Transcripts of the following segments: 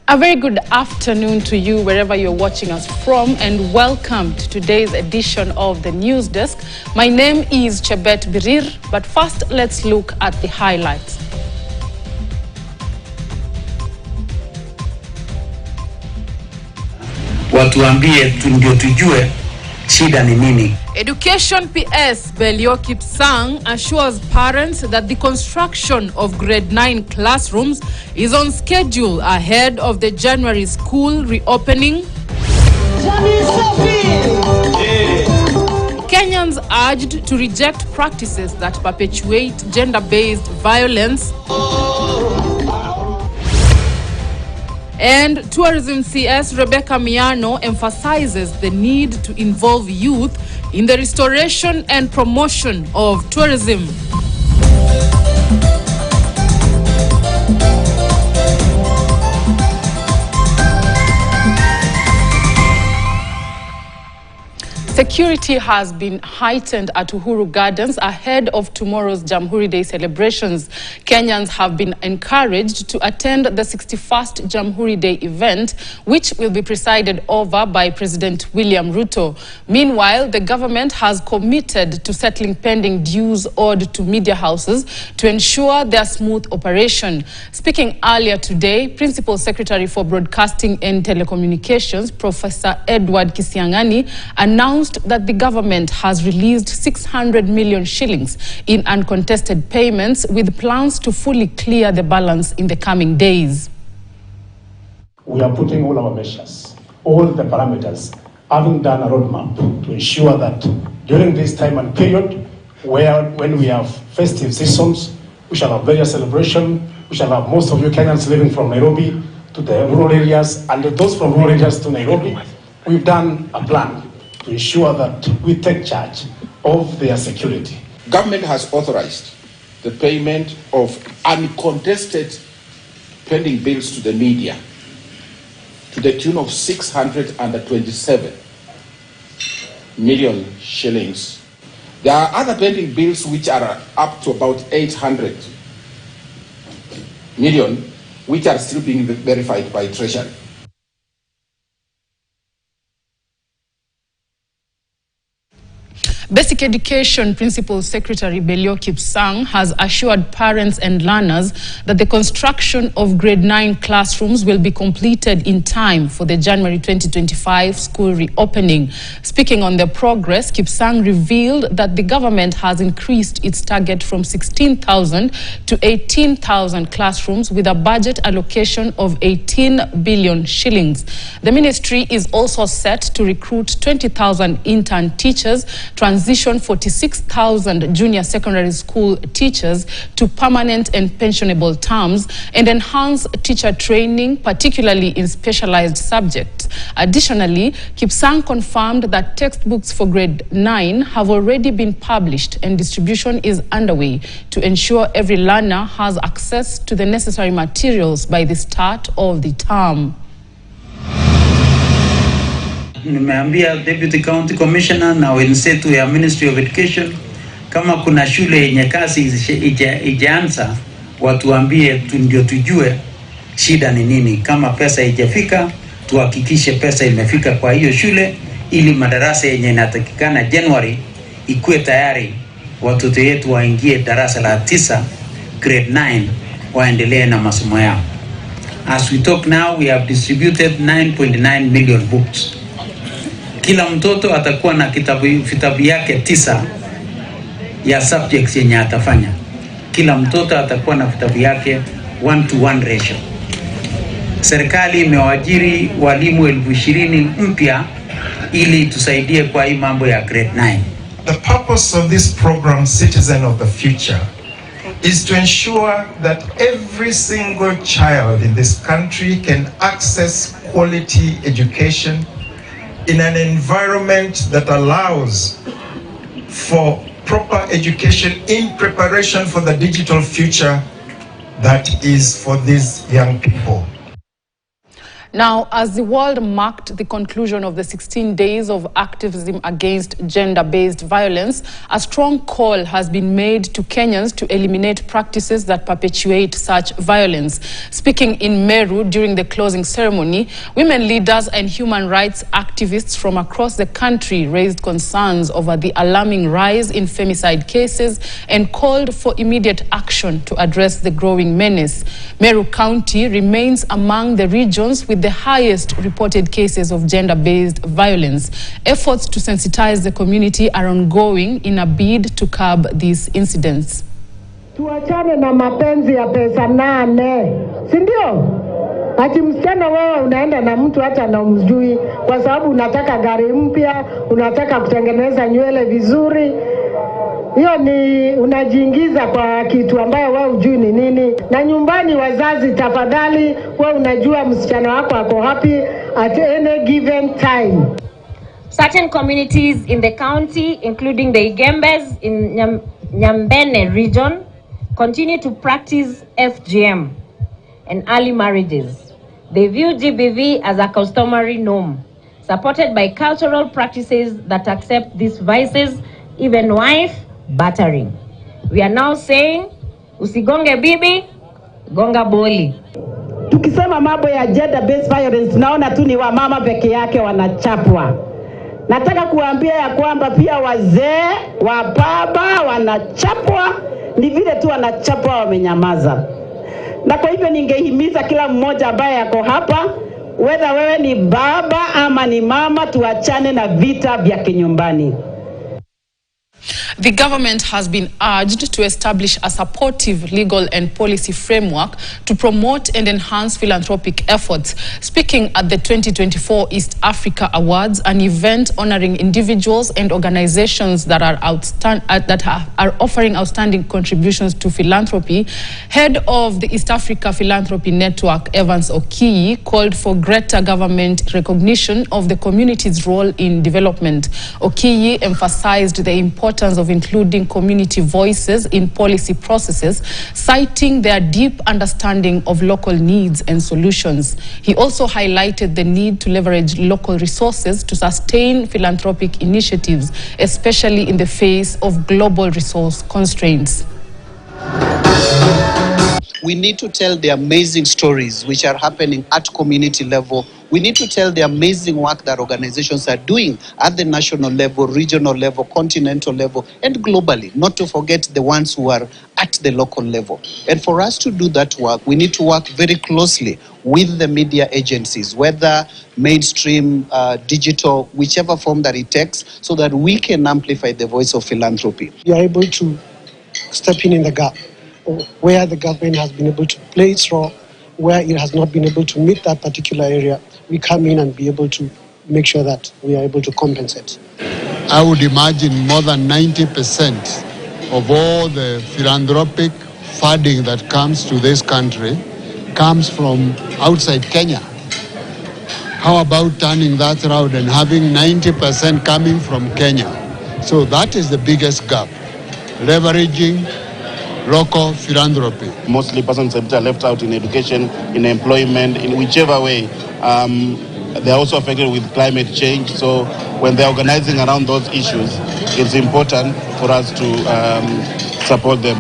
A very good afternoon to you wherever you're watching us from, and welcome to today's edition of the News Desk. My name is Chebet Birir, but first let's look at the highlights. Watuambie ndio tujue shida ni nini. Education PS Belio Kipsang assures parents that the construction of grade 9 classrooms is on schedule ahead of the January school reopening. Kenyans urged to reject practices that perpetuate gender-based violence. And Tourism CS Rebecca Miano emphasizes the need to involve youth in the restoration and promotion of tourism. Security has been heightened at Uhuru Gardens ahead of tomorrow's Jamhuri Day celebrations. Kenyans have been encouraged to attend the 61st Jamhuri Day event, which will be presided over by President William Ruto. Meanwhile, the government has committed to settling pending dues owed to media houses to ensure their smooth operation. Speaking earlier today, Principal Secretary for Broadcasting and Telecommunications, Professor Edward Kisiangani, announced that the government has released 600 million shillings in uncontested payments, with plans to fully clear the balance in the coming days. We are putting all our measures, all the parameters, having done a roadmap to ensure that during this time and period, when we have festive seasons, we shall have various celebrations, we shall have most of you Kenyans living from Nairobi to the rural areas, and those from rural areas to Nairobi. We've done a plan to ensure that we take charge of their security. Government has authorized the payment of uncontested pending bills to the media to the tune of 627 million shillings. There are other pending bills which are up to about 800 million, which are still being verified by Treasury. Basic Education Principal Secretary Belio Kipsang has assured parents and learners that the construction of grade 9 classrooms will be completed in time for the January 2025 school reopening. Speaking on the progress, Kipsang revealed that the government has increased its target from 16,000 to 18,000 classrooms with a budget allocation of 18 billion shillings. The ministry is also set to recruit 20,000 intern teachers, transition 46,000 junior secondary school teachers to permanent and pensionable terms, and enhance teacher training, particularly in specialized subjects. Additionally, Kipsang confirmed that textbooks for grade 9 have already been published and distribution is underway to ensure every learner has access to the necessary materials by the start of the term. Nimeambia Deputy County Commissioner na wenzetu ya Ministry of Education, kama kuna shule yenye kazi ijaanza, watuambie ndio tujue shida ni nini. Kama pesa ijafika, tuhakikishe pesa imefika kwa hiyo shule, ili madarasa yenye inatakikana January ikuwe tayari, watoto yetu waingie darasa la 9 grade 9 waendelee na masomo yao. As we talk now, we have distributed 9.9 million books. Kila mtoto atakuwa na vitabu yake 9 ya subjects yenye atafanya. Kila mtoto atakuwa na vitabu yake 1:1 ratio. Serikali imewaajiri walimu 20,000 mpya ili tusaidie kwa hii mambo ya grade 9. The purpose of this program, Citizen of the Future, is to ensure that every single child in this country can access quality education in an environment that allows for proper education in preparation for the digital future that is for these young people. Now, as the world marked the conclusion of the 16 days of activism against gender-based violence, a strong call has been made to Kenyans to eliminate practices that perpetuate such violence. Speaking in Meru during the closing ceremony, women leaders and human rights activists from across the country raised concerns over the alarming rise in femicide cases and called for immediate action to address the growing menace. Meru County remains among the regions with the highest reported cases of gender-based violence. Efforts to sensitize the community are ongoing in a bid to curb these incidents. Tuachane na mapenzi ya pesa nane, si ndio? Ati msichana wewe unaenda na mtu hata na umjui kwa sababu unataka gari mpya, unataka kutengeneza nywele vizuri. Hiyo ni unajiingiza kwa kitu ambayo wewe hujui ni nini. Na nyumbani, wazazi, tafadhali, wewe unajua msichana wako ako happy at any given time. Certain communities in the county, including the Igembes in Nyambene region, continue to practice FGM and early marriages. They view GBV as a customary norm, supported by cultural practices that accept these vices, even wife battering. We are now saying, usigonge bibi, gonga boli. Tukisema mambo ya gender-based violence, naona tu ni wamama peke yake wanachapwa. Nataka kuambia ya kwamba pia wazee, wababa wanachapwa, ni vile tu wanachapwa wamenyamaza. Na kwa hivyo ningehimiza kila mmoja ambaye yako hapa, whether wewe ni baba ama ni mama, tuachane na vita vya kinyumbani. The government has been urged to establish a supportive legal and policy framework to promote and enhance philanthropic efforts. Speaking at the 2024 East Africa Awards, an event honoring individuals and organizations that are offering outstanding contributions to philanthropy, head of the East Africa Philanthropy Network, Evans Okiyi, called for greater government recognition of the community's role in development. Okiyi emphasized the importance of including community voices in policy processes, citing their deep understanding of local needs and solutions. He also highlighted the need to leverage local resources to sustain philanthropic initiatives, especially in the face of global resource constraints. We need to tell the amazing stories which are happening at community level. We need to tell the amazing work that organizations are doing at the national level, regional level, continental level, and globally, not to forget the ones who are at the local level. And for us to do that work, we need to work very closely with the media agencies, whether mainstream, digital, whichever form that it takes, so that we can amplify the voice of philanthropy. We are able to step in the gap where the government has been able to play its role, where it has not been able to meet that particular area. We come in and be able to make sure that we are able to compensate. I would imagine more than 90% of all the philanthropic funding that comes to this country comes from outside Kenya. How about turning that around and having 90% coming from Kenya? So that is the biggest gap, leveraging local philanthropy. Mostly persons are left out in education, in employment, in whichever way. They're also affected with climate change. So when they're organizing around those issues, it's important for us to support them.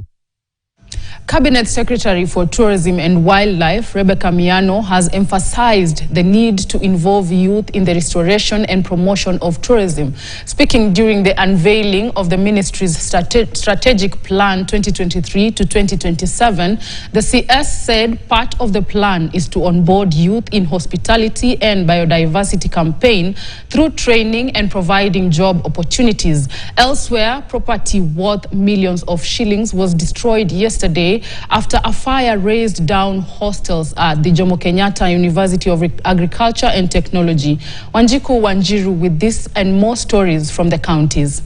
Cabinet Secretary for Tourism and Wildlife, Rebecca Miano, has emphasized the need to involve youth in the restoration and promotion of tourism. Speaking during the unveiling of the ministry's strategic plan 2023 to 2027, the CS said part of the plan is to onboard youth in hospitality and biodiversity campaign through training and providing job opportunities. Elsewhere, property worth millions of shillings was destroyed yesterday after a fire razed down hostels at the Jomo Kenyatta University of Agriculture and Technology. Wanjiku Wanjiru with this and more stories from the counties.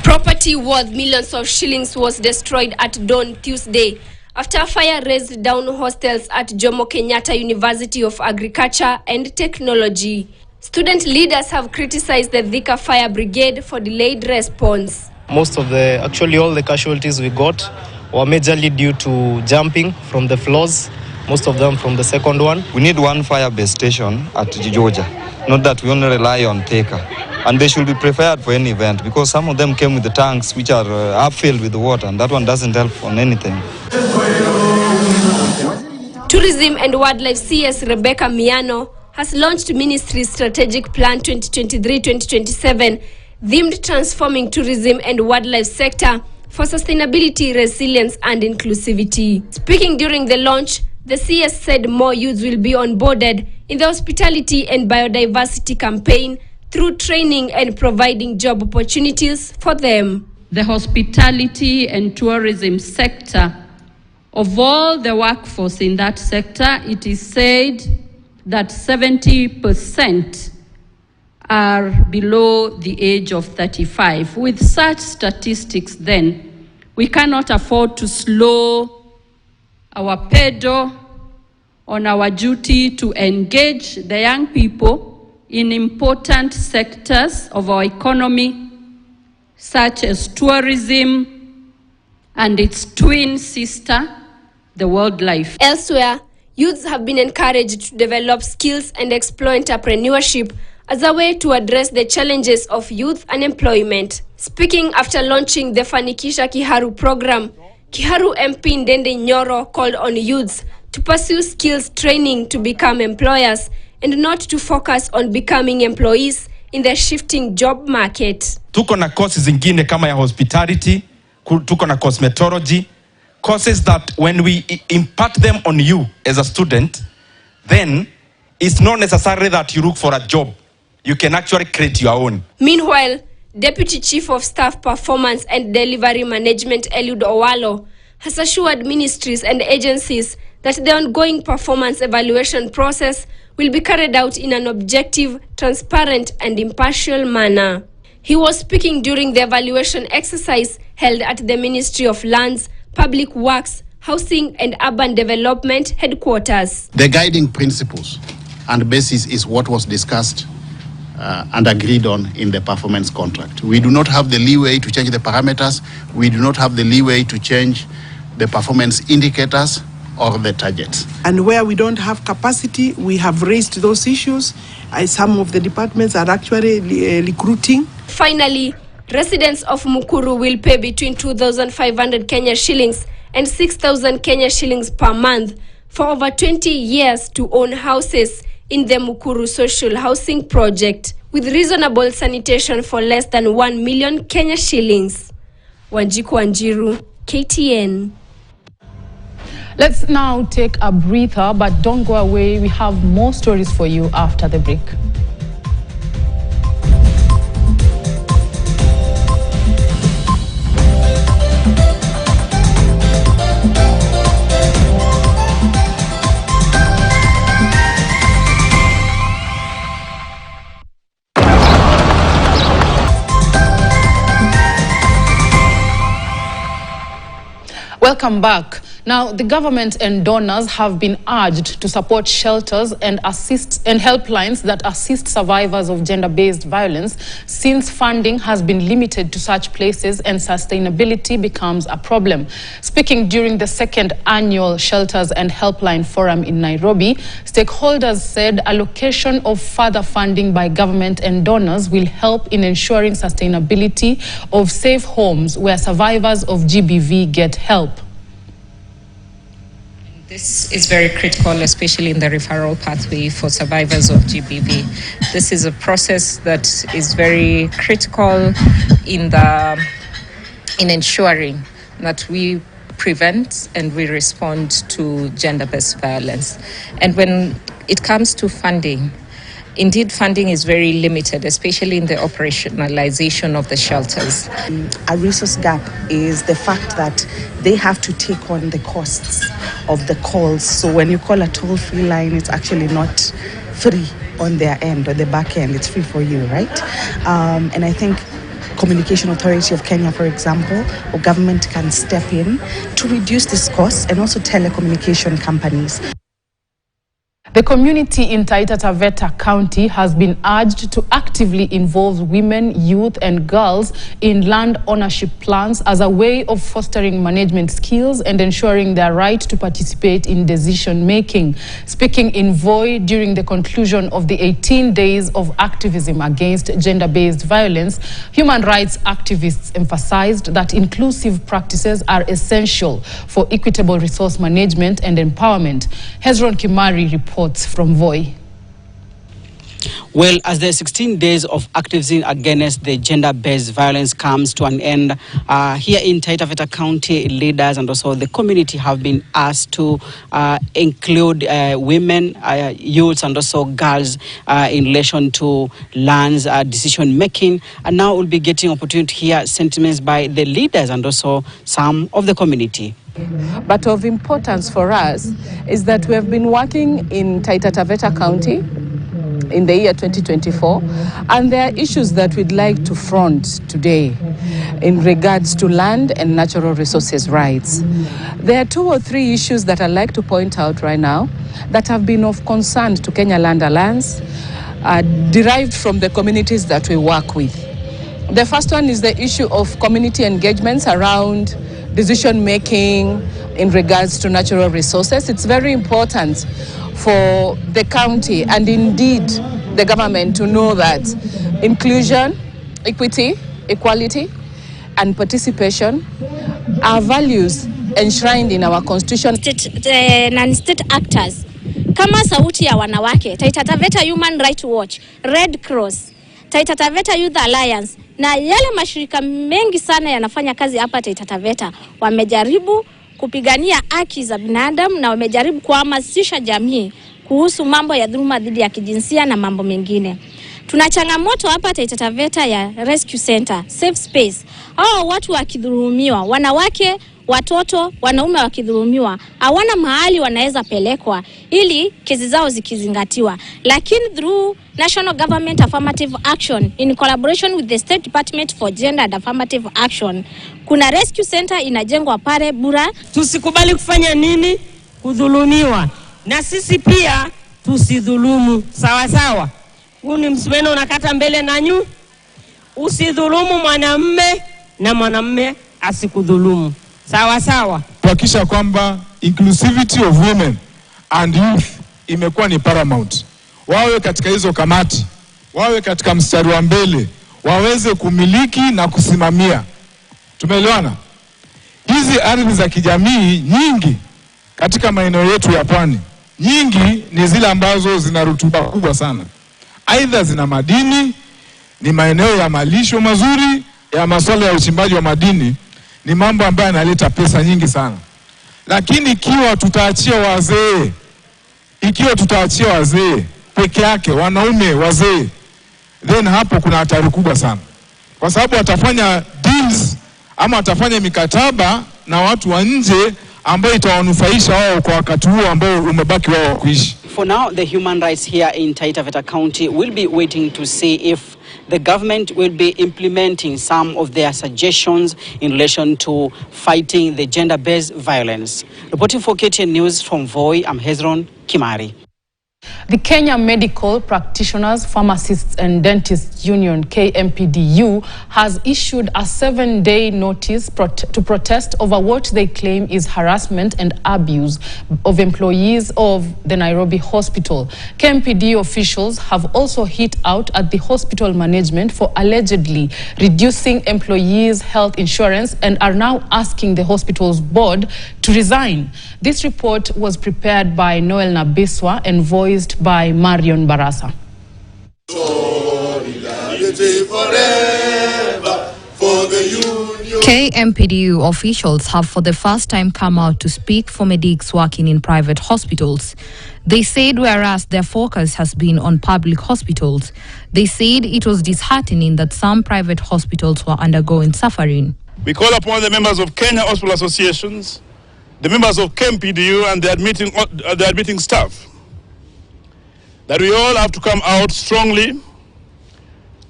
Property worth millions of shillings was destroyed at dawn Tuesday after a fire razed down hostels at Jomo Kenyatta University of Agriculture and Technology. Student leaders have criticized the Thika Fire Brigade for delayed response. Most of all the casualties we got were majorly due to jumping from the floors most of them from the second one. We need one fire-based station at Georgia, not that we only rely on Thika. And they should be prepared for any event, because some of them came with the tanks which are half-filled with water, and that one doesn't help on anything. Tourism and Wildlife CS Rebecca Miano has launched Ministry's Strategic Plan 2023-2027, themed Transforming Tourism and Wildlife Sector for Sustainability, Resilience and Inclusivity. Speaking during the launch, the CS said more youths will be onboarded in the hospitality and biodiversity campaign through training and providing job opportunities for them. The hospitality and tourism sector, of all the workforce in that sector, it is said that 70% are below the age of 35. With such statistics then, we cannot afford to slow our pedal on our duty to engage the young people in important sectors of our economy, such as tourism and its twin sister, the wildlife. Elsewhere, youths have been encouraged to develop skills and explore entrepreneurship as a way to address the challenges of youth unemployment. Speaking after launching the Fanikisha Kiharu program, Kiharu MP Ndende Nyoro called on youths to pursue skills training to become employers and not to focus on becoming employees in the shifting job market. Tuko na courses zingine kama ya hospitality, tuko na cosmetology, courses that when we impart them on you as a student, then it's not necessary that you look for a job. You can actually create your own. Meanwhile, Deputy Chief of Staff Performance and Delivery Management Eliud Owalo has assured ministries and agencies that the ongoing performance evaluation process will be carried out in an objective, transparent and impartial manner. He was speaking during the evaluation exercise held at the Ministry of Lands, Public Works, Housing and Urban Development headquarters. The guiding principles and basis is what was discussed and agreed on in the performance contract. We do not have the leeway to change the parameters. We do not have the leeway to change the performance indicators or the targets. And where we don't have capacity, we have raised those issues. Some of the departments are actually recruiting. Finally, residents of Mukuru will pay between 2,500 Kenya shillings and 6,000 Kenya shillings per month for over 20 years to own houses in the Mukuru Social Housing Project, with reasonable sanitation for less than 1 million Kenya shillings. Wanjiku Wanjiru, KTN. Let's now take a breather, but don't go away. We have more stories for you after the break. Welcome back. Now, the government and donors have been urged to support shelters and helplines that assist survivors of gender-based violence, since funding has been limited to such places and sustainability becomes a problem. Speaking during the second annual Shelters and Helpline Forum in Nairobi, stakeholders said allocation of further funding by government and donors will help in ensuring sustainability of safe homes where survivors of GBV get help. This is very critical, especially in the referral pathway for survivors of GBV. This is a process that is very critical in ensuring that we prevent and we respond to gender-based violence. And when it comes to funding, indeed, funding is very limited, especially in the operationalization of the shelters. A resource gap is the fact that they have to take on the costs of the calls. So when you call a toll-free line, it's actually not free on their end or the back end. It's free for you, right? And I think Communication Authority of Kenya, for example, or government can step in to reduce this cost, and also telecommunication companies. The community in Taita Taveta County has been urged to actively involve women, youth and girls in land ownership plans as a way of fostering management skills and ensuring their right to participate in decision making. Speaking in Voi during the conclusion of the 18 days of activism against gender-based violence, human rights activists emphasized that inclusive practices are essential for equitable resource management and empowerment. Hezron Kimari reports from Voi. Well, as the 16 days of activism against the gender-based violence comes to an end, here in Taita Taveta County, leaders and also the community have been asked to include women, youths and also girls in relation to lands decision-making. And now we'll be getting opportunity to hear sentiments by the leaders and also some of the community. But of importance for us is that we have been working in Taita Taveta County in the year 2024, and there are issues that we'd like to front today in regards to land and natural resources rights. There are 2 or 3 issues that I'd like to point out right now that have been of concern to Kenya Land Alliance, derived from the communities that we work with. The first one is the issue of community engagements around decision-making in regards to natural resources. It's very important for the county and indeed the government to know that inclusion, equity, equality, and participation are values enshrined in our constitution. Non-state actors, kama sauti ya wanawake, Taita Taveta Human Rights Watch, Red Cross, Taita Taveta Youth Alliance, na yale mashirika mengi sana yanafanya kazi hapa Taita Taveta, wamejaribu kupigania haki za binadamu na wamejaribu kuhamasisha jamii kuhusu mambo ya dhuluma dhidi ya kijinsia na mambo mengine. Tuna changamoto hapa Taita Taveta ya Rescue Center, Safe Space. Hao watu wakidhulumiwa, wanawake, watoto, wanaume wakidhulumiwa, hawana mahali wanaweza pelekwa ili kesi zao zikizingatiwa. Lakini through National Government Affirmative Action in collaboration with the State Department for Gender and Affirmative Action, kuna Rescue Center inajengwa pale Bura. Tusikubali kufanya nini? Kudhulumiwa. Na sisi pia tusidhulumu. Sawa sawa. Huu ni msumeno unakata mbele na nyuma. Usidhulumu mwanamume na mwanamume asikudhulumu. Sawa sawa. Kuhakikisha kwamba inclusivity of women and youth imekuwa ni paramount. Wawe katika hizo kamati, wawe katika mstari wa mbele, waweze kumiliki na kusimamia. Tumeelewana? Hizi ardhi za kijamii nyingi katika maeneo yetu ya pwani, nyingi ni zile ambazo zina rutuba kubwa sana. Aidha zina madini, ni maeneo ya malisho mazuri, ya masuala ya uchimbaji wa madini, ni mambo ambayo yanaleta pesa nyingi sana. Lakini ikiwa tutaachia wazee peke yake, wanaume wazee, then hapo kuna hatari kubwa sana. Kwa sababu watafanya deals ama watafanya mikataba na watu wa nje ambao itawanufaisha wao kwa wakati huo ambao umebaki wao kuishi. For now, the human rights here in Taita Taveta County will be waiting to see if the government will be implementing some of their suggestions in relation to fighting the gender-based violence. Reporting for KTN News from Voi, I'm Hezron Kimari. The Kenya Medical Practitioners, Pharmacists and Dentists Union, KMPDU, has issued a 7-day notice to protest over what they claim is harassment and abuse of employees of the Nairobi hospital. KMPDU officials have also hit out at the hospital management for allegedly reducing employees' health insurance and are now asking the hospital's board to resign. This report was prepared by Noel Nabiswa and voiced by Marion Barasa. KMPDU officials have for the first time come out to speak for medics working in private hospitals. They said whereas their focus has been on public hospitals, they said it was disheartening that some private hospitals were undergoing suffering. We call upon the members of Kenya Hospital Associations, the members of KMPDU and the admitting staff, that we all have to come out strongly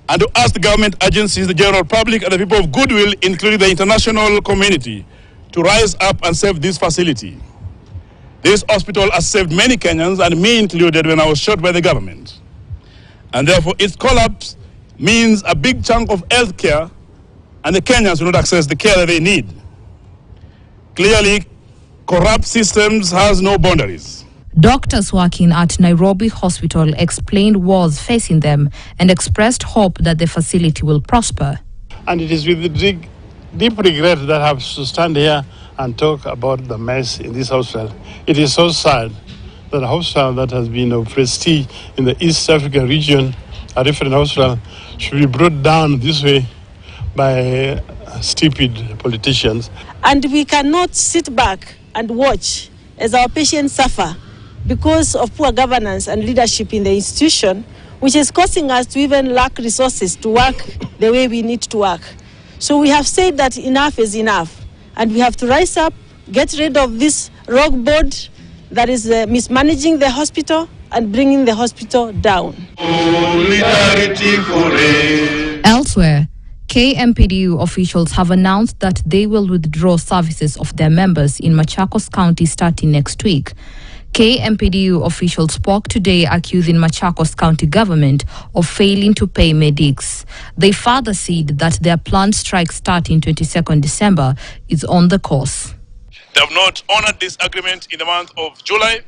and to ask the government agencies, the general public and the people of goodwill, including the international community, to rise up and save this facility. This hospital has saved many Kenyans, and me included, when I was shot by the government. And therefore, its collapse means a big chunk of health care, and the Kenyans will not access the care that they need. Clearly, corrupt systems has no boundaries. Doctors working at Nairobi Hospital explained wars facing them and expressed hope that the facility will prosper. And it is with deep regret that I have to stand here and talk about the mess in this hospital. It is so sad that a hospital that has been of prestige in the East African region, a different hospital, should be brought down this way by stupid politicians. And we cannot sit back and watch as our patients suffer because of poor governance and leadership in the institution, which is causing us to even lack resources to work the way we need to work. So we have said that enough is enough, and we have to rise up, get rid of this rogue board that is mismanaging the hospital and bringing the hospital down. Elsewhere, KMPDU officials have announced that they will withdraw services of their members in Machakos County starting next week. KMPDU officials spoke today accusing Machakos County government of failing to pay medics. They further said that their planned strike starting 22nd December is on the course. They have not honored this agreement in the month of July,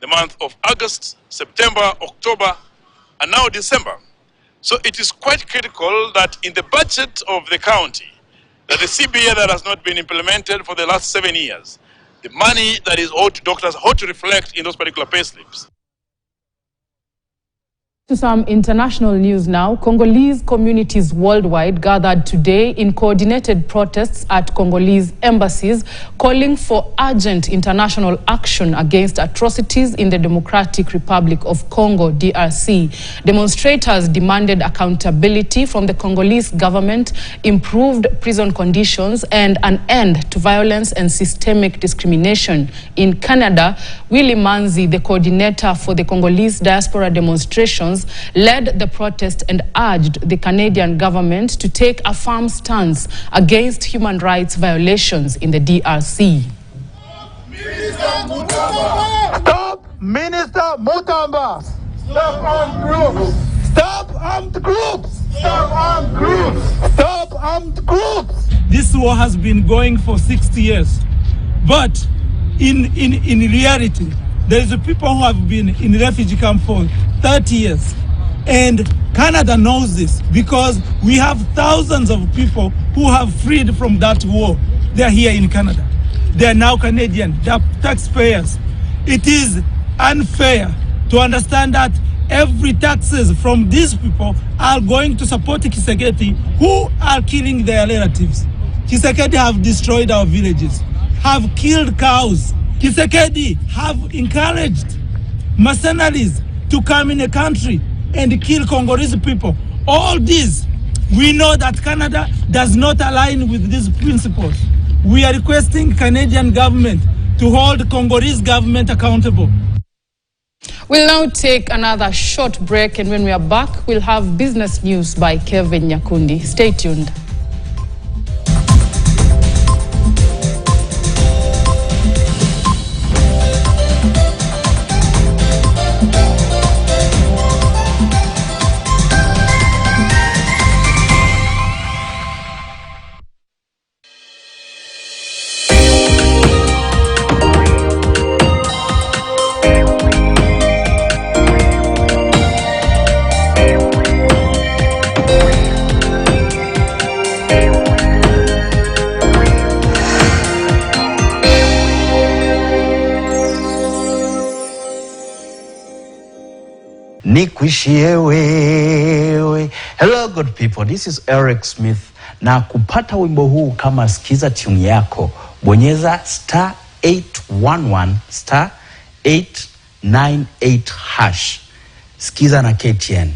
the month of August, September, October, and now December. So it is quite critical that in the budget of the county, that the CBA that has not been implemented for the last 7 years, the money that is owed to doctors ought to reflect in those particular pay slips. To some international news now, Congolese communities worldwide gathered today in coordinated protests at Congolese embassies, calling for urgent international action against atrocities in the Democratic Republic of Congo, DRC. Demonstrators demanded accountability from the Congolese government, improved prison conditions, and an end to violence and systemic discrimination. In Canada, Willie Manzi, the coordinator for the Congolese diaspora demonstrations, led the protest and urged the Canadian government to take a firm stance against human rights violations in the DRC. Stop Minister Mutamba! Stop armed groups! Stop armed groups! Stop armed groups! Stop armed groups! This war has been going for 60 years. But in reality, there is people who have been in refugee camp for 30 years. And Canada knows this because we have thousands of people who have freed from that war. They are here in Canada. They are now Canadian. They are taxpayers. It is unfair to understand that every taxes from these people are going to support Kisekedi, who are killing their relatives. Kisekedi have destroyed our villages, have killed cows. Kisekedi have encouraged mercenaries to come in a country and kill Congolese people. All this, we know that Canada does not align with these principles. We are requesting Canadian government to hold Congolese government accountable. We'll now take another short break, and when we are back, we'll have business news by Kevin Nyakundi. Stay tuned. Nikuishie wewe. Hello good people, this is Eric Smith. Na kupata wimbo huu kama sikiza tune yako, bonyeza *811 *898#. Sikiza na KTN.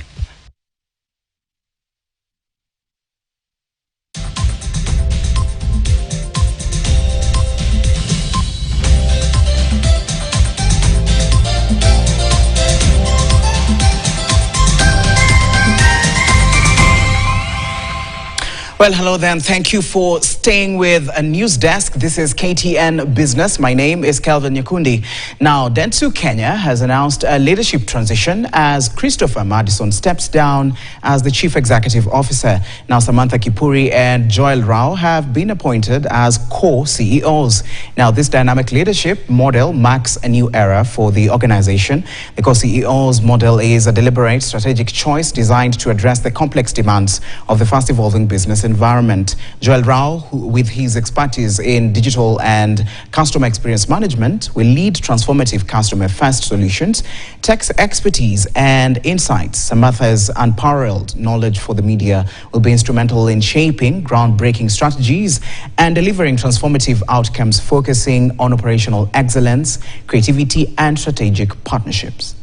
Well, hello then. Thank you for staying with a news desk. This is KTN Business. My name is Kelvin Nyakundi. Now, Dentsu Kenya has announced a leadership transition as Christopher Madison steps down as the Chief Executive Officer. Now, Samantha Kipuri and Joel Rao have been appointed as co-CEOs. Now, this dynamic leadership model marks a new era for the organization. The co-CEOs model is a deliberate strategic choice designed to address the complex demands of the fast-evolving business environment. Joel Rao, with his expertise in digital and customer experience management, will lead transformative customer-first solutions, tech expertise and insights. Samantha's unparalleled knowledge for the media will be instrumental in shaping groundbreaking strategies and delivering transformative outcomes, focusing on operational excellence, creativity and strategic partnerships.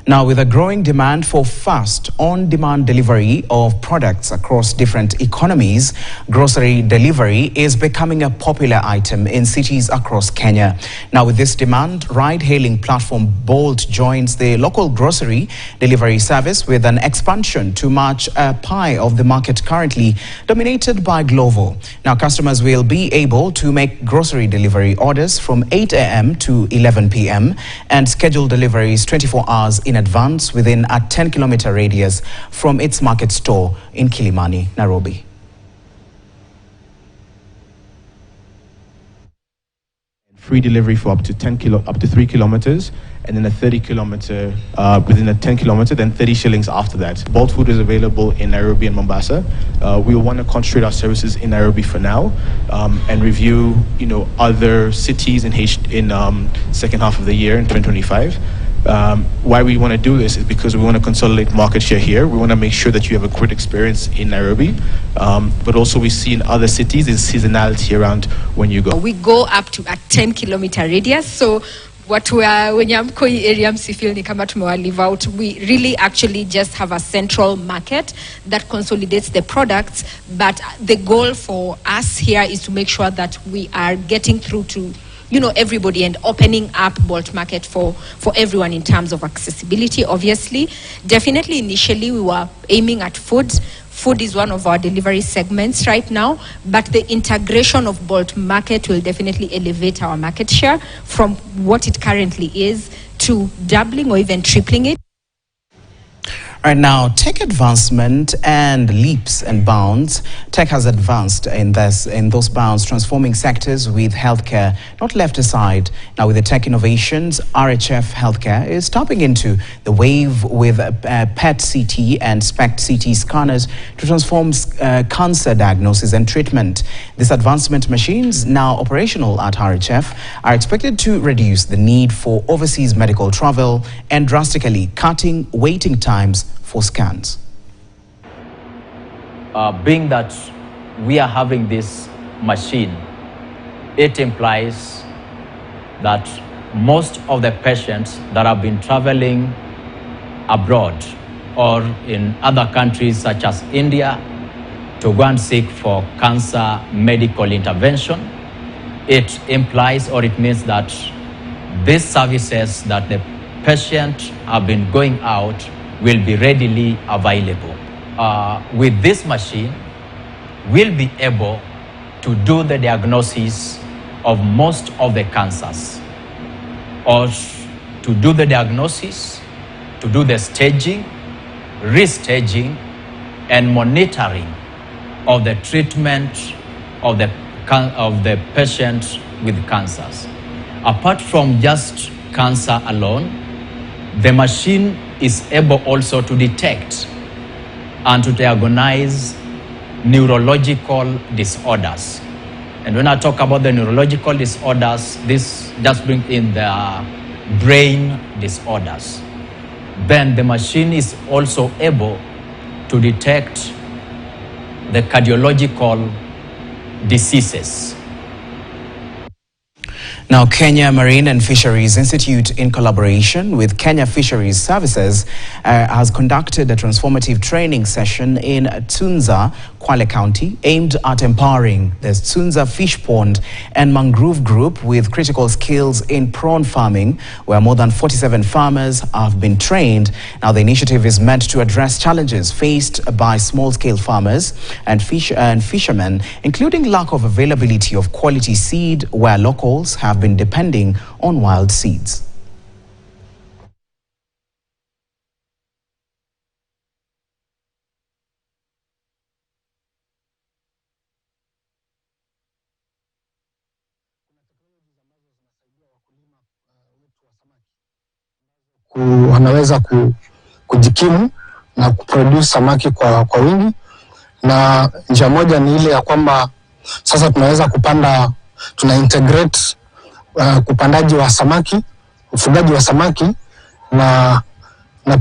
Now, with a growing demand for fast, on-demand delivery of products across different economies, grocery delivery is becoming a popular item in cities across Kenya. Now, with this demand, ride-hailing platform Bolt joins the local grocery delivery service with an expansion to match a pie of the market currently dominated by Glovo. Now, customers will be able to make grocery delivery orders from 8 a.m. to 11 p.m. and schedule deliveries 24 hours in advance within a 10-kilometer radius from its market store in Kilimani, Nairobi. Free delivery for up to 3 kilometers, and then a 30-kilometer within a 10-kilometer, then 30 shillings after that. Bolt Food is available in Nairobi and Mombasa. We want to concentrate our services in Nairobi for now, and review, other cities in second half of the year in 2025. Why we want to do this is because we want to consolidate market share here. We want to make sure that you have a great experience in Nairobi, but also we see in other cities is seasonality around when you go. We go up to a 10-kilometer radius, so watu wa wenye mko area msifeel ni kama tumewalive out. We really actually just have a central market that consolidates the products, but the goal for us here is to make sure that we are getting through to everybody and opening up Bolt Market for everyone in terms of accessibility. Obviously, definitely initially we were aiming at food. Food is one of our delivery segments right now, but the integration of Bolt Market will definitely elevate our market share from what it currently is to doubling or even tripling it. Right now, tech advancement and leaps and bounds. Tech has advanced in those bounds, transforming sectors with healthcare not left aside. Now, with the tech innovations, RHF Healthcare is tapping into the wave with PET CT and SPECT CT scanners to transform cancer diagnosis and treatment. These advancement machines, now operational at RHF, are expected to reduce the need for overseas medical travel and drastically cutting waiting times for scans. Being that we are having this machine, it implies that most of the patients that have been traveling abroad or in other countries such as India to go and seek for cancer medical intervention, it implies or it means that these services that the patient have been going out will be readily available. With this machine, we'll be able to do the diagnosis of most of the cancers, or to do the diagnosis, to do the staging, restaging, and monitoring of the treatment of the patient with cancers. Apart from just cancer alone, the machine is able also to detect and to diagnose neurological disorders. And when I talk about the neurological disorders, this just brings in the brain disorders. Then the machine is also able to detect the cardiological diseases. Now, Kenya Marine and Fisheries Institute, in collaboration with Kenya Fisheries Services, has conducted a transformative training session in Tunza Kwale County, aimed at empowering the Tsunza Fish Pond and Mangrove Group with critical skills in prawn farming, where more than 47 farmers have been trained. Now, the initiative is meant to address challenges faced by small-scale farmers and fishermen, including lack of availability of quality seed, where locals have been depending on wild seeds. Wanaweza kujikimu na kuproduce samaki kwa wingi, na njia moja ni ile ya kwamba sasa tunaweza tuna integrate upandaji wa samaki, ufugaji wa samaki na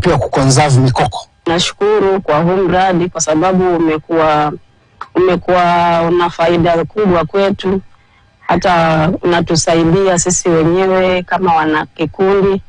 pia kuconserve mikoko. Nashukuru kwa huu mradi kwa sababu umekuwa una faida kubwa kwetu, hata unatusaidia sisi wenyewe kama wana kikundi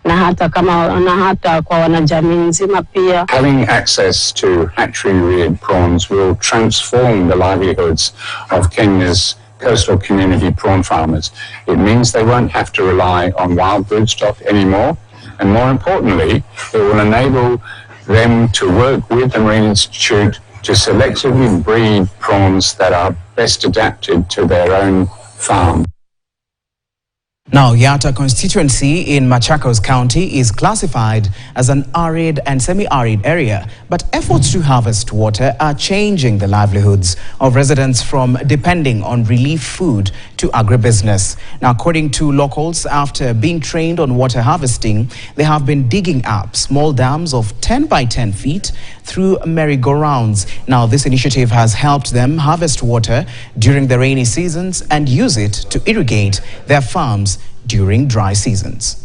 na hata kwa wanajamii nzima pia. Having access to hatchery-reared prawns will transform the livelihoods of Kenya's coastal community prawn farmers. It means they won't have to rely on wild broodstock anymore, and more importantly, it will enable them to work with the Marine Institute to selectively breed prawns that are best adapted to their own farm. Now, Yatta constituency in Machakos County is classified as an arid and semi-arid area, but efforts to harvest water are changing the livelihoods of residents from depending on relief food to agribusiness. Now, according to locals, after being trained on water harvesting, they have been digging up small dams of 10 by 10 feet through merry-go-rounds. Now, this initiative has helped them harvest water during the rainy seasons and use it to irrigate their farms during dry seasons.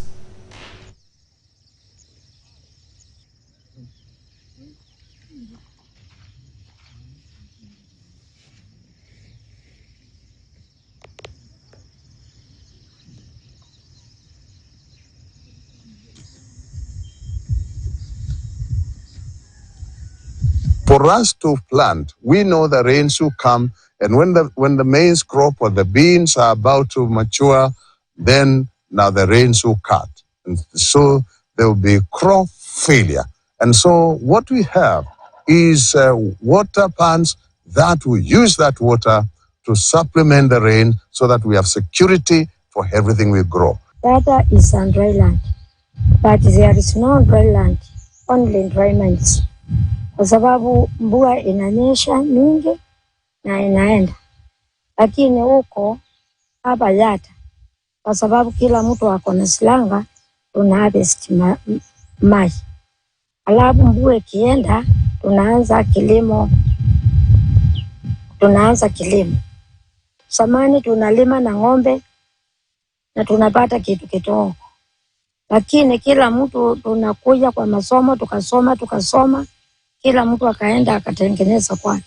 For us to plant, we know the rains will come, and when the maize crop or the beans are about to mature, then now the rains will cut. And so there will be crop failure. And so what we have is water pans that will use that water to supplement the rain so that we have security for everything we grow. That is on dry land, but there is no dry land, only dry lands. Kwa sababu mvua inanyesha mingi na inaenda, lakini huko hapa Yatta, kwa sababu kila mtu ako na silanga, tuna harvest maji. Alafu mvua ikienda, tunaanza kilimo. Samani tunalima na ng'ombe na tunapata kitu kidogo, lakini kila mtu tunakuja kwa masomo, tukasoma, kila mtu akaenda akatengeneza kwake.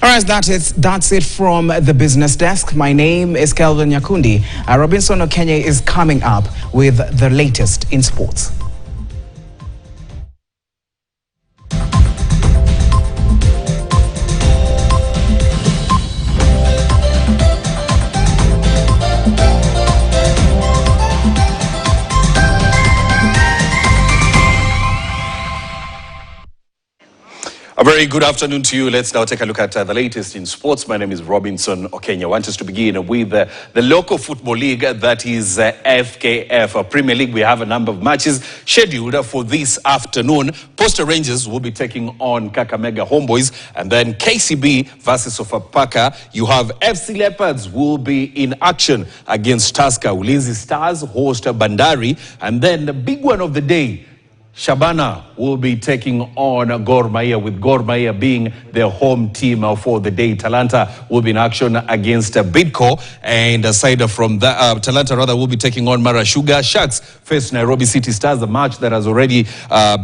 All right, that's it from the business desk. My name is Kelvin Nyakundi. Robinson Okenya is coming up with the latest in sports. A very good afternoon to you. Let's now take a look at the latest in sports. My name is Robinson Okenya. I want us to begin with the local football league, that is FKF Premier League. We have a number of matches scheduled for this afternoon. Posta Rangers will be taking on Kakamega Homeboys, and then KCB versus Sofapaka. You have FC Leopards will be in action against Tusker. Ulinzi Stars host Bandari, and then the big one of the day, Shabana will be taking on Gor Mahia, with Gor Mahia being their home team for the day. Talanta will be in action against Bidco, and aside from that, Talanta will be taking on Mara Sugar. Sharks face Nairobi City Stars, a match that has already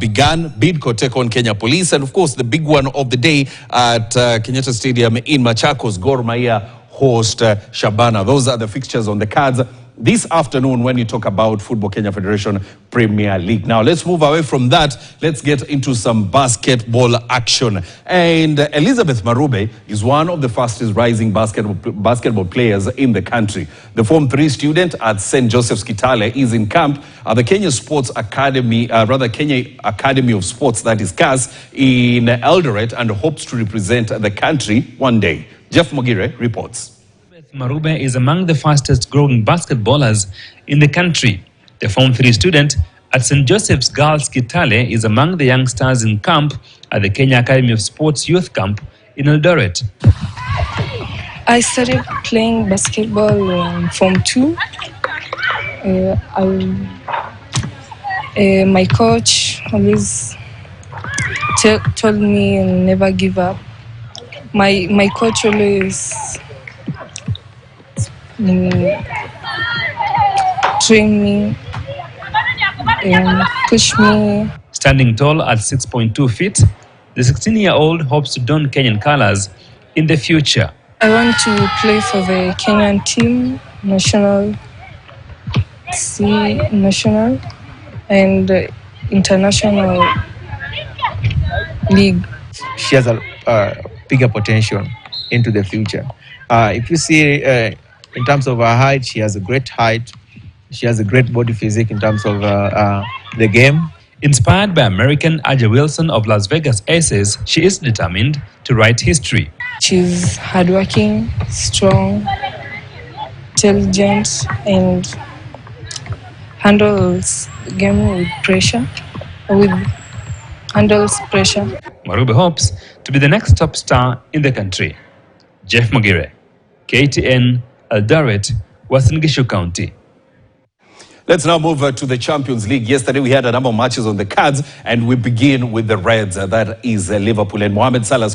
begun. Bidco take on Kenya Police, and of course the big one of the day at Kenyatta Stadium in Machakos, Gor Mahia host Shabana. Those are the fixtures on the cards. this afternoon when you talk about Football Kenya Federation Premier League. Now, let's move away from that. Let's get into some basketball action. And Elizabeth Marube is one of the fastest rising basketball players in the country. The Form 3 student at St. Joseph's Kitale is in camp at the Kenya Sports Academy, Kenya Academy of Sports, that is CAS, in Eldoret, and hopes to represent the country one day. Jeff Mogire reports. Marube is among the fastest growing basketballers in the country. The Form 3 student at St. Joseph's Girls Kitale is among the youngsters in camp at the Kenya Academy of Sports Youth Camp in Eldoret. I started playing basketball in Form 2. My coach always told me never give up. My coach always train me and push me. Standing tall at 6.2 feet, the 16-year-old hopes to don Kenyan colors in the future. I want to play for the Kenyan team, national, and international league. She has a bigger potential into the future. If you see in terms of her height, she has a great height. She has a great body physique in terms of the game. Inspired by American Aja Wilson of Las Vegas Aces, she is determined to write history. She's hardworking, strong, intelligent, and handles the game with pressure. Marube hopes to be the next top star in the country. Jeff Mogire, KTN, Eldoret, Uasin Gishu County. Let's now move to the Champions League. Yesterday we had a number of matches on the cards, and we begin with the Reds. That is Liverpool, and Mohamed Salah's